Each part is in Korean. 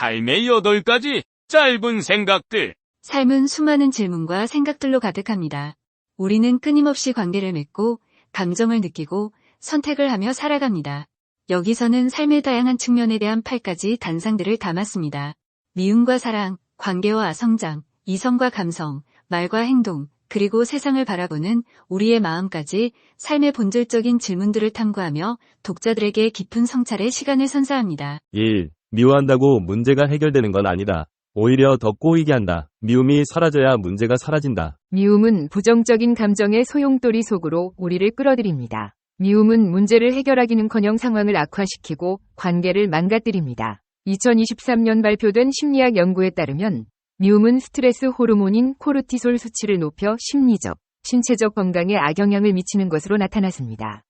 삶의 8가지 짧은 생각들. 삶은 수많은 질문과 생각들로 가득합니다. 우리는 끊임없이 관계를 맺고, 감정을 느끼고, 선택을 하며 살아갑니다. 여기서는 삶의 다양한 측면에 대한 8가지 단상들을 담았습니다. 미움과 사랑, 관계와 성장, 이성과 감성, 말과 행동, 그리고 세상을 바라보는 우리의 마음까지 삶의 본질적인 질문들을 탐구하며 독자들에게 깊은 성찰의 시간을 선사합니다. 1. 미워한다고 문제가 해결되는 건 아니다. 오히려 더 꼬이게 한다. 미움이 사라져야 문제가 사라진다. 미움은 부정적인 감정의 소용돌이 속으로 우리를 끌어들입니다. 미움은 문제를 해결하기는커녕 상황을 악화시키고 관계를 망가뜨립니다. 2023년 발표된 심리학 연구에 따르면 미움은 스트레스 호르몬인 코르티솔 수치를 높여 심리적, 신체적 건강에 악영향을 미치는 것으로 나타났습니다.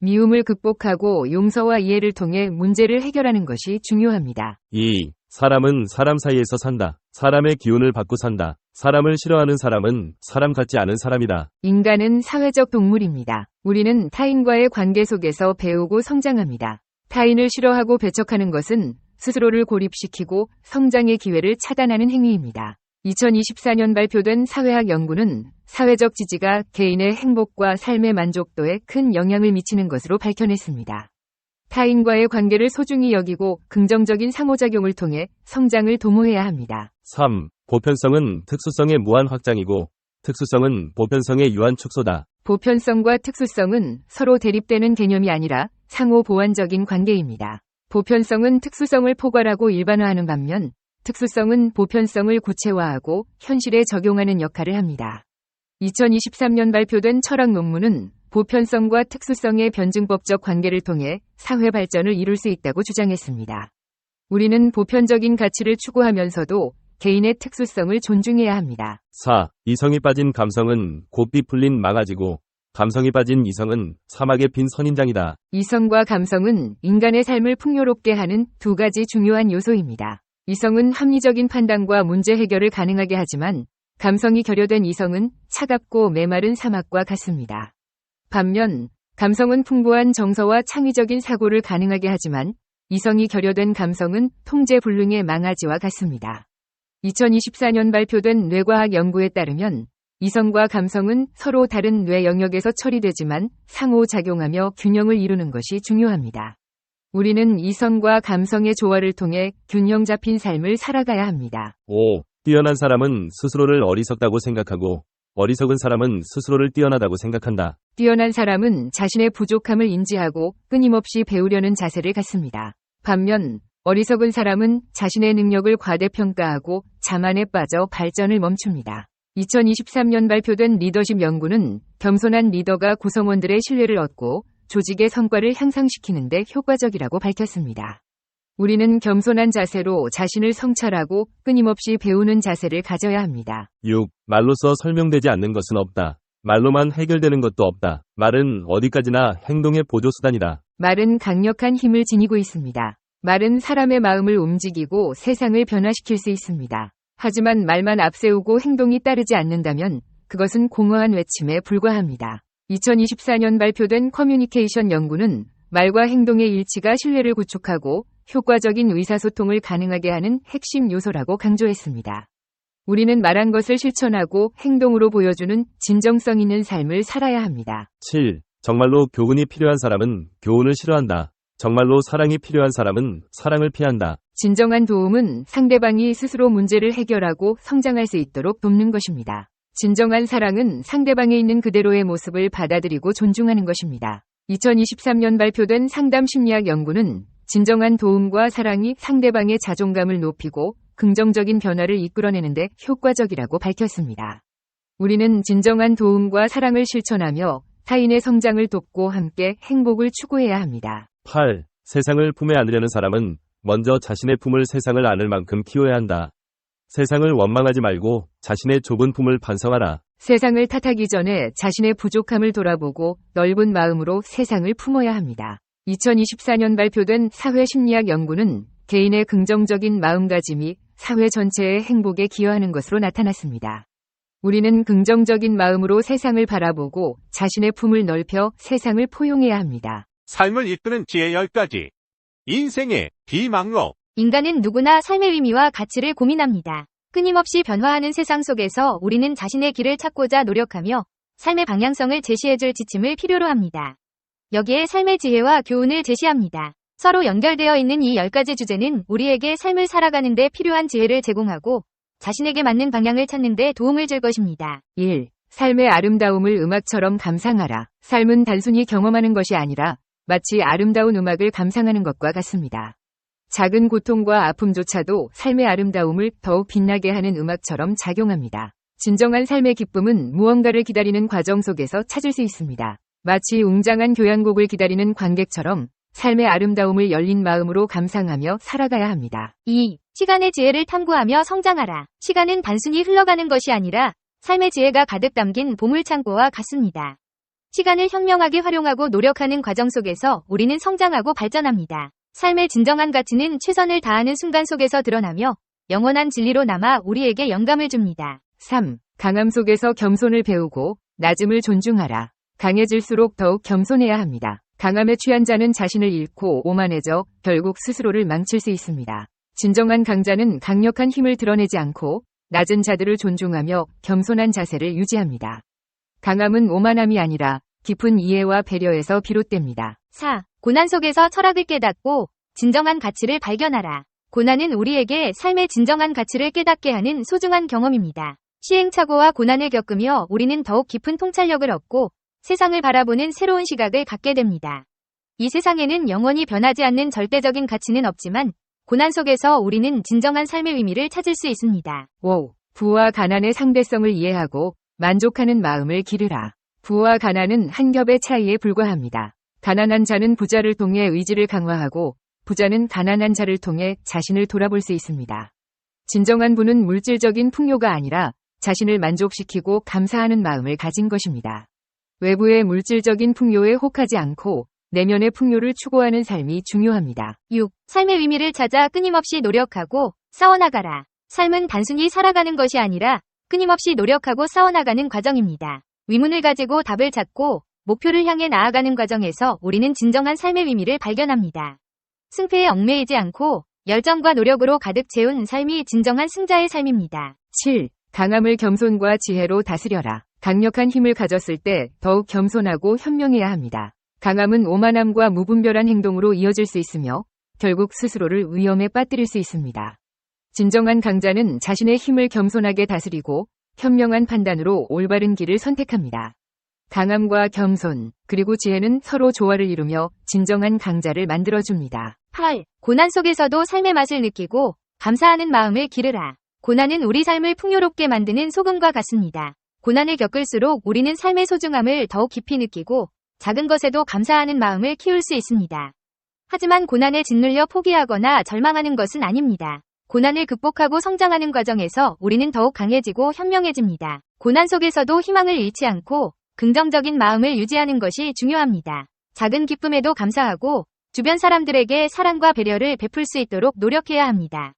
미움을 극복하고 용서와 이해를 통해 문제를 해결하는 것이 중요합니다. 2. 사람은 사람 사이에서 산다. 사람의 기운을 받고 산다. 사람을 싫어하는 사람은 사람 같지 않은 사람이다. 인간은 사회적 동물입니다. 우리는 타인과의 관계 속에서 배우고 성장합니다. 타인을 싫어하고 배척하는 것은 스스로를 고립시키고 성장의 기회를 차단하는 행위입니다. 2024년 발표된 사회학 연구는 사회적 지지가 개인의 행복과 삶의 만족도에 큰 영향을 미치는 것으로 밝혀냈습니다. 타인과의 관계를 소중히 여기고 긍정적인 상호작용을 통해 성장을 도모해야 합니다. 3. 보편성은 특수성의 무한 확장이고 특수성은 보편성의 유한 축소다. 보편성과 특수성은 서로 대립되는 개념이 아니라 상호 보완적인 관계입니다. 보편성은 특수성을 포괄하고 일반화하는 반면 특수성은 보편성을 구체화하고 현실에 적용하는 역할을 합니다. 2023년 발표된 철학 논문은 보편성과 특수성의 변증법적 관계를 통해 사회 발전을 이룰 수 있다고 주장했습니다. 우리는 보편적인 가치를 추구하면서도 개인의 특수성을 존중해야 합니다. 4. 이성이 빠진 감성은 곱비 풀린 망아지고 감성이 빠진 이성은 사막에 핀 선인장이다. 이성과 감성은 인간의 삶을 풍요롭게 하는 두 가지 중요한 요소입니다. 이성은 합리적인 판단과 문제 해결을 가능하게 하지만 감성이 결여된 이성은 차갑고 메마른 사막과 같습니다. 반면 감성은 풍부한 정서와 창의적인 사고를 가능하게 하지만 이성이 결여된 감성은 통제불능의 망아지와 같습니다. 2024년 발표된 뇌과학 연구에 따르면 이성과 감성은 서로 다른 뇌 영역에서 처리되지만 상호작용하며 균형을 이루는 것이 중요합니다. 우리는 이성과 감성의 조화를 통해 균형 잡힌 삶을 살아가야 합니다. 5. 뛰어난 사람은 스스로를 어리석다고 생각하고 어리석은 사람은 스스로를 뛰어나다고 생각한다. 뛰어난 사람은 자신의 부족함을 인지하고 끊임없이 배우려는 자세를 갖습니다. 반면 어리석은 사람은 자신의 능력을 과대평가하고 자만에 빠져 발전을 멈춥니다. 2023년 발표된 리더십 연구는 겸손한 리더가 구성원들의 신뢰를 얻고 조직의 성과를 향상시키는 데 효과적이라고 밝혔습니다. 우리는 겸손한 자세로 자신을 성찰하고 끊임없이 배우는 자세를 가져야 합니다. 6. 말로써 설명되지 않는 것은 없다. 말로만 해결되는 것도 없다. 말은 어디까지나 행동의 보조수단이다. 말은 강력한 힘을 지니고 있습니다. 말은 사람의 마음을 움직이고 세상을 변화시킬 수 있습니다. 하지만 말만 앞세우고 행동이 따르지 않는다면 그것은 공허한 외침에 불과합니다. 2024년 발표된 커뮤니케이션 연구는 말과 행동의 일치가 신뢰를 구축하고 효과적인 의사소통을 가능하게 하는 핵심 요소라고 강조했습니다. 우리는 말한 것을 실천하고 행동으로 보여주는 진정성 있는 삶을 살아야 합니다. 7. 정말로 교훈이 필요한 사람은 교훈을 싫어한다. 정말로 사랑이 필요한 사람은 사랑을 피한다. 진정한 도움은 상대방이 스스로 문제를 해결하고 성장할 수 있도록 돕는 것입니다. 진정한 사랑은 상대방에 있는 그대로의 모습을 받아들이고 존중하는 것입니다. 2023년 발표된 상담 심리학 연구는 진정한 도움과 사랑이 상대방의 자존감을 높이고 긍정적인 변화를 이끌어내는데 효과적이라고 밝혔습니다. 우리는 진정한 도움과 사랑을 실천하며 타인의 성장을 돕고 함께 행복을 추구해야 합니다. 8. 세상을 품에 안으려는 사람은 먼저 자신의 품을 세상을 안을 만큼 키워야 한다. 세상을 원망하지 말고 자신의 좁은 품을 반성하라. 세상을 탓하기 전에 자신의 부족함을 돌아보고 넓은 마음으로 세상을 품어야 합니다. 2024년 발표된 사회심리학 연구는 개인의 긍정적인 마음가짐이 사회 전체의 행복에 기여하는 것으로 나타났습니다. 우리는 긍정적인 마음으로 세상을 바라보고 자신의 품을 넓혀 세상을 포용해야 합니다. 삶을 이끄는 지혜 10가지. 인생의 비망록. 인간은 누구나 삶의 의미와 가치를 고민합니다. 끊임없이 변화하는 세상 속에서 우리는 자신의 길을 찾고자 노력하며 삶의 방향성을 제시해줄 지침을 필요로 합니다. 여기에 삶의 지혜와 교훈을 제시합니다. 서로 연결되어 있는 이 10가지 주제는 우리에게 삶을 살아가는 데 필요한 지혜를 제공하고 자신에게 맞는 방향을 찾는 데 도움을 줄 것입니다. 1. 삶의 아름다움을 음악처럼 감상하라. 삶은 단순히 경험하는 것이 아니라 마치 아름다운 음악을 감상하는 것과 같습니다. 작은 고통과 아픔조차도 삶의 아름다움을 더욱 빛나게 하는 음악처럼 작용합니다. 진정한 삶의 기쁨은 무언가를 기다리는 과정 속에서 찾을 수 있습니다. 마치 웅장한 교향곡을 기다리는 관객처럼 삶의 아름다움을 열린 마음으로 감상하며 살아가야 합니다. 2. 시간의 지혜를 탐구하며 성장하라. 시간은 단순히 흘러가는 것이 아니라 삶의 지혜가 가득 담긴 보물창고와 같습니다. 시간을 현명하게 활용하고 노력하는 과정 속에서 우리는 성장하고 발전합니다. 삶의 진정한 가치는 최선을 다하는 순간 속에서 드러나며 영원한 진리로 남아 우리에게 영감을 줍니다. 3. 강함 속에서 겸손을 배우고 낮음을 존중하라. 강해질수록 더욱 겸손해야 합니다. 강함에 취한 자는 자신을 잃고 오만해져 결국 스스로를 망칠 수 있습니다. 진정한 강자는 강력한 힘을 드러내지 않고 낮은 자들을 존중하며 겸손한 자세를 유지합니다. 강함은 오만함이 아니라 깊은 이해와 배려에서 비롯됩니다. 4. 고난 속에서 철학을 깨닫고 진정한 가치를 발견하라. 고난은 우리에게 삶의 진정한 가치를 깨닫게 하는 소중한 경험입니다. 시행착오와 고난을 겪으며 우리는 더욱 깊은 통찰력을 얻고 세상을 바라보는 새로운 시각을 갖게 됩니다. 이 세상에는 영원히 변하지 않는 절대적인 가치는 없지만 고난 속에서 우리는 진정한 삶의 의미를 찾을 수 있습니다. 5. 부와 가난의 상대성을 이해하고 만족하는 마음을 기르라. 부와 가난은 한 겹의 차이에 불과합니다. 가난한 자는 부자를 통해 의지를 강화하고 부자는 가난한 자를 통해 자신을 돌아볼 수 있습니다. 진정한 부는 물질적인 풍요가 아니라 자신을 만족시키고 감사하는 마음을 가진 것입니다. 외부의 물질적인 풍요에 혹하지 않고 내면의 풍요를 추구하는 삶이 중요합니다. 6. 삶의 의미를 찾아 끊임없이 노력하고 싸워나가라. 삶은 단순히 살아가는 것이 아니라 끊임없이 노력하고 싸워나가는 과정입니다. 의문을 가지고 답을 찾고 목표를 향해 나아가는 과정에서 우리는 진정한 삶의 의미를 발견합니다. 승패에 얽매이지 않고 열정과 노력으로 가득 채운 삶이 진정한 승자의 삶입니다. 7. 강함을 겸손과 지혜로 다스려라. 강력한 힘을 가졌을 때 더욱 겸손하고 현명해야 합니다. 강함은 오만함과 무분별한 행동으로 이어질 수 있으며 결국 스스로를 위험에 빠뜨릴 수 있습니다. 진정한 강자는 자신의 힘을 겸손하게 다스리고 현명한 판단으로 올바른 길을 선택합니다. 강함과 겸손, 그리고 지혜는 서로 조화를 이루며 진정한 강자를 만들어줍니다. 8. 고난 속에서도 삶의 맛을 느끼고 감사하는 마음을 기르라. 고난은 우리 삶을 풍요롭게 만드는 소금과 같습니다. 고난을 겪을수록 우리는 삶의 소중함을 더욱 깊이 느끼고 작은 것에도 감사하는 마음을 키울 수 있습니다. 하지만 고난에 짓눌려 포기하거나 절망하는 것은 아닙니다. 고난을 극복하고 성장하는 과정에서 우리는 더욱 강해지고 현명해집니다. 고난 속에서도 희망을 잃지 않고 긍정적인 마음을 유지하는 것이 중요합니다. 작은 기쁨에도 감사하고 주변 사람들에게 사랑과 배려를 베풀 수 있도록 노력해야 합니다.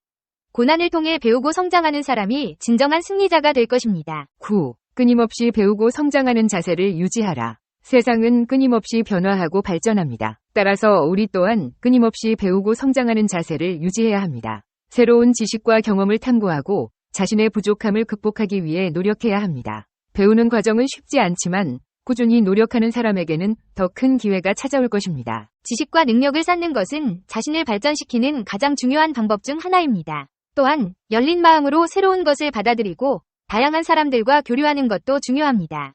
고난을 통해 배우고 성장하는 사람이 진정한 승리자가 될 것입니다. 9. 끊임없이 배우고 성장하는 자세를 유지하라. 세상은 끊임없이 변화하고 발전합니다. 따라서 우리 또한 끊임없이 배우고 성장하는 자세를 유지해야 합니다. 새로운 지식과 경험을 탐구하고 자신의 부족함을 극복하기 위해 노력해야 합니다. 배우는 과정은 쉽지 않지만 꾸준히 노력하는 사람에게는 더 큰 기회가 찾아올 것입니다. 지식과 능력을 쌓는 것은 자신을 발전시키는 가장 중요한 방법 중 하나입니다. 또한 열린 마음으로 새로운 것을 받아들이고 다양한 사람들과 교류하는 것도 중요합니다.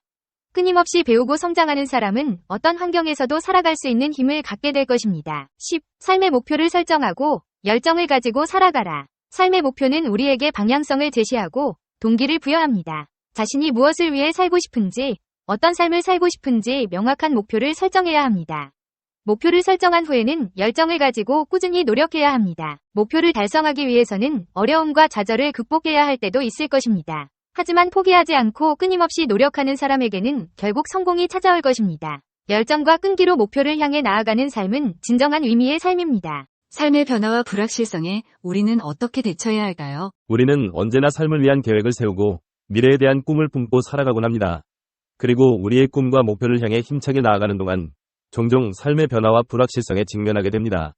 끊임없이 배우고 성장하는 사람은 어떤 환경에서도 살아갈 수 있는 힘을 갖게 될 것입니다. 10. 삶의 목표를 설정하고 열정을 가지고 살아가라. 삶의 목표는 우리에게 방향성을 제시하고 동기를 부여합니다. 자신이 무엇을 위해 살고 싶은지, 어떤 삶을 살고 싶은지 명확한 목표를 설정해야 합니다. 목표를 설정한 후에는 열정을 가지고 꾸준히 노력해야 합니다. 목표를 달성하기 위해서는 어려움과 좌절을 극복해야 할 때도 있을 것입니다. 하지만 포기하지 않고 끊임없이 노력하는 사람에게는 결국 성공이 찾아올 것입니다. 열정과 끈기로 목표를 향해 나아가는 삶은 진정한 의미의 삶입니다. 삶의 변화와 불확실성에 우리는 어떻게 대처해야 할까요? 우리는 언제나 삶을 위한 계획을 세우고 미래에 대한 꿈을 품고 살아가곤 합니다. 그리고 우리의 꿈과 목표를 향해 힘차게 나아가는 동안 종종 삶의 변화와 불확실성에 직면하게 됩니다.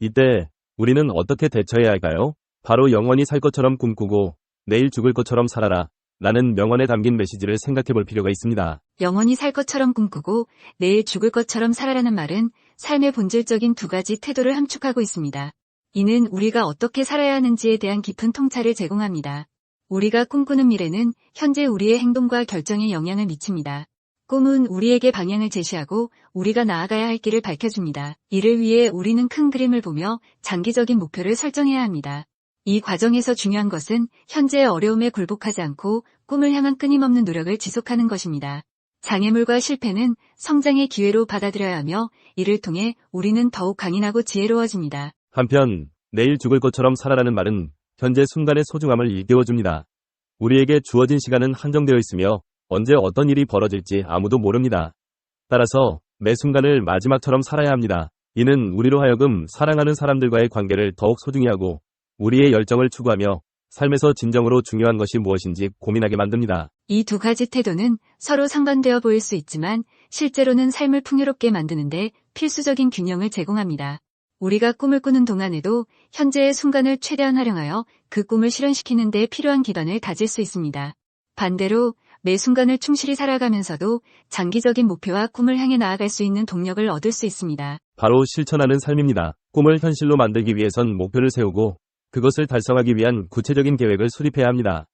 이때 우리는 어떻게 대처해야 할까요? 바로 영원히 살 것처럼 꿈꾸고 내일 죽을 것처럼 살아라 라는 명언에 담긴 메시지를 생각해 볼 필요가 있습니다. 영원히 살 것처럼 꿈꾸고 내일 죽을 것처럼 살아라는 말은 삶의 본질적인 두 가지 태도를 함축하고 있습니다. 이는 우리가 어떻게 살아야 하는지에 대한 깊은 통찰을 제공합니다. 우리가 꿈꾸는 미래는 현재 우리의 행동과 결정에 영향을 미칩니다. 꿈은 우리에게 방향을 제시하고 우리가 나아가야 할 길을 밝혀줍니다. 이를 위해 우리는 큰 그림을 보며 장기적인 목표를 설정해야 합니다. 이 과정에서 중요한 것은 현재의 어려움에 굴복하지 않고 꿈을 향한 끊임없는 노력을 지속하는 것입니다. 장애물과 실패는 성장의 기회로 받아들여야 하며 이를 통해 우리는 더욱 강인하고 지혜로워집니다. 한편 내일 죽을 것처럼 살아라는 말은 현재 순간의 소중함을 일깨워줍니다. 우리에게 주어진 시간은 한정되어 있으며 언제 어떤 일이 벌어질지 아무도 모릅니다. 따라서 매 순간을 마지막처럼 살아야 합니다. 이는 우리로 하여금 사랑하는 사람들과의 관계를 더욱 소중히 하고 우리의 열정을 추구하며 삶에서 진정으로 중요한 것이 무엇인지 고민하게 만듭니다. 이 두 가지 태도는 서로 상반되어 보일 수 있지만 실제로는 삶을 풍요롭게 만드는데 필수적인 균형을 제공합니다. 우리가 꿈을 꾸는 동안에도 현재의 순간을 최대한 활용하여 그 꿈을 실현시키는 데 필요한 기반을 다질 수 있습니다. 반대로 매 순간을 충실히 살아가면서도 장기적인 목표와 꿈을 향해 나아갈 수 있는 동력을 얻을 수 있습니다. 바로 실천하는 삶입니다. 꿈을 현실로 만들기 위해선 목표를 세우고 그것을 달성하기 위한 구체적인 계획을 수립해야 합니다.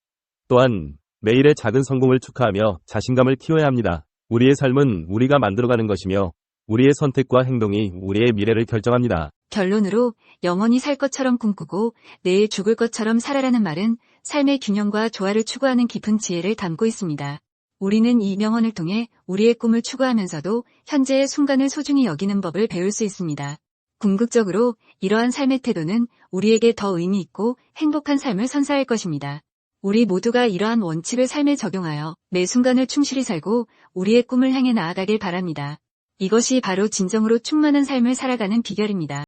또한 매일의 작은 성공을 축하하며 자신감을 키워야 합니다. 우리의 삶은 우리가 만들어가는 것이며 우리의 선택과 행동이 우리의 미래를 결정합니다. 결론으로 영원히 살 것처럼 꿈꾸고 내일 죽을 것처럼 살아라는 말은 삶의 균형과 조화를 추구하는 깊은 지혜를 담고 있습니다. 우리는 이 명언을 통해 우리의 꿈을 추구하면서도 현재의 순간을 소중히 여기는 법을 배울 수 있습니다. 궁극적으로 이러한 삶의 태도는 우리에게 더 의미 있고 행복한 삶을 선사할 것입니다. 우리 모두가 이러한 원칙을 삶에 적용하여 매 순간을 충실히 살고 우리의 꿈을 향해 나아가길 바랍니다. 이것이 바로 진정으로 충만한 삶을 살아가는 비결입니다.